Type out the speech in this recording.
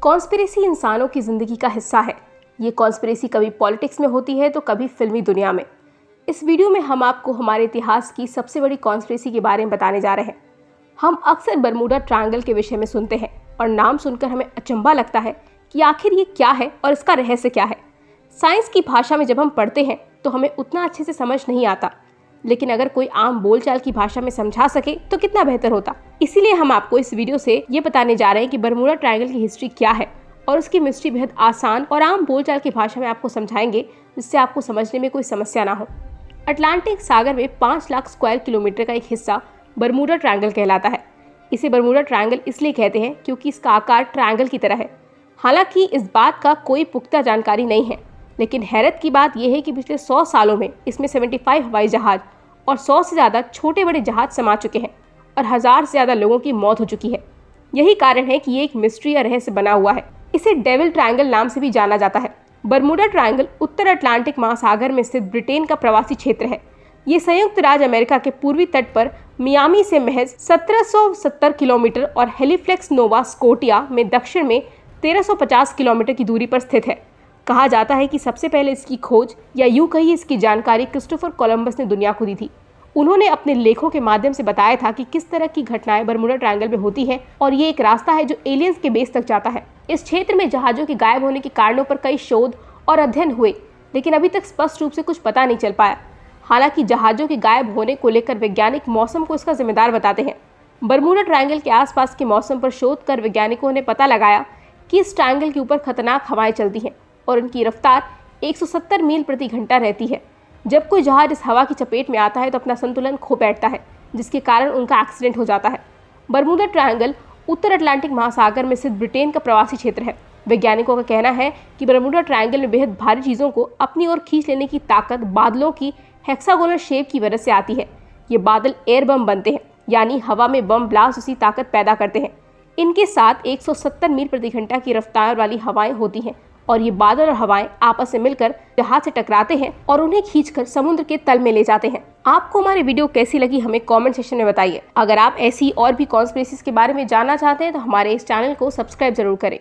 Conspiracy इंसानों की जिंदगी का हिस्सा है। ये कॉन्स्पिरेसी कभी पॉलिटिक्स में होती है तो कभी फिल्मी दुनिया में। इस वीडियो में हम आपको हमारे इतिहास की सबसे बड़ी कॉन्स्पिरेसी के बारे में बताने जा रहे हैं। हम अक्सर बरमूडा ट्रायंगल के विषय में सुनते हैं और नाम सुनकर हमें अचंभा लगता है कि आखिर ये क्या है और इसका रहस्य क्या है। साइंस की भाषा में जब हम पढ़ते हैं तो हमें उतना अच्छे से समझ नहीं आता, लेकिन अगर कोई आम बोलचाल की भाषा में समझा सके तो कितना बेहतर होता। इसीलिए हम आपको इस वीडियो से ये बताने जा रहे हैं कि बरमूडा ट्रायंगल की हिस्ट्री क्या है और उसकी मिस्ट्री बेहद आसान और आम बोलचाल की भाषा में आपको समझाएंगे, जिससे आपको समझने में कोई समस्या ना हो। अटलांटिक सागर में 5 लाख स्क्वायर किलोमीटर का एक हिस्सा बरमूडा ट्रायंगल कहलाता है। इसे बरमूडा ट्रायंगल इसलिए कहते हैं क्योंकि इसका आकार ट्रायंगल की तरह है। हालांकि इस बात का कोई पुख्ता जानकारी नहीं है, लेकिन हैरत की बात यह है कि पिछले 100 सालों में इसमें 75 हवाई जहाज और 100 से ज़्यादा छोटे बड़े जहाज समा चुके हैं और 1000 से ज़्यादा लोगों की मौत हो चुकी है। यही कारण है कि ये एक मिस्ट्री या रहस्य बना हुआ है। इसे डेविल ट्रायंगल नाम से भी जाना जाता है। बरमूडा ट्रायंगल उत्तर अटलांटिक महासागर में स्थित ब्रिटेन का प्रवासी क्षेत्र है। ये संयुक्त राज्य अमेरिका के पूर्वी तट पर मियामी से महज 1770 किलोमीटर और हेलीफ्लेक्स नोवा स्कोटिया में दक्षिण में 1350 किलोमीटर की दूरी पर स्थित है। कहा जाता है कि सबसे पहले इसकी खोज या यूं कहिए इसकी जानकारी क्रिस्टोफर कोलंबस ने दुनिया को दी थी। उन्होंने अपने लेखों के माध्यम से बताया था कि किस तरह की घटनाएं बरमूडा ट्रायंगल में होती हैं और ये एक रास्ता है जो एलियंस के बेस तक जाता है। इस क्षेत्र में जहाजों के गायब होने के कारणों पर कई शोध और अध्ययन हुए, लेकिन अभी तक स्पष्ट रूप से कुछ पता नहीं चल पाया। हालांकि जहाजों के गायब होने को लेकर वैज्ञानिक मौसम को इसका जिम्मेदार बताते हैं। बरमूडा ट्रायंगल के आसपास के मौसम पर शोध कर वैज्ञानिकों ने पता लगाया कि इस ट्रायंगल के ऊपर खतरनाक हवाएं चलती हैं और उनकी रफ्तार 170 मील प्रति घंटा रहती है। जब कोई जहाज इस हवा की चपेट में आता है तो अपना संतुलन खो बैठता है, जिसके कारण उनका एक्सीडेंट हो जाता है। बरमूडा ट्रायंगल उत्तर अटलांटिक महासागर में स्थित ब्रिटेन का प्रवासी क्षेत्र है। वैज्ञानिकों का कहना है कि बरमूडा ट्रायंगल में बेहद भारी चीज़ों को अपनी ओर खींच लेने की ताकत बादलों की हेक्सागोनल शेप की वजह से आती है। ये बादल एयर बम बनते हैं, यानी हवा में बम ब्लास्ट उसी ताकत पैदा करते हैं। इनके साथ 170 मील प्रति घंटा की रफ्तार वाली हवाएं होती हैं और ये बादल और हवाएं आपस में मिलकर जहाज से टकराते हैं और उन्हें खींचकर समुद्र के तल में ले जाते हैं। आपको हमारी वीडियो कैसी लगी हमें कमेंट सेक्शन में बताइए। अगर आप ऐसी और भी कॉन्स्पिरेसीज के बारे में जानना चाहते हैं तो हमारे इस चैनल को सब्सक्राइब जरूर करें।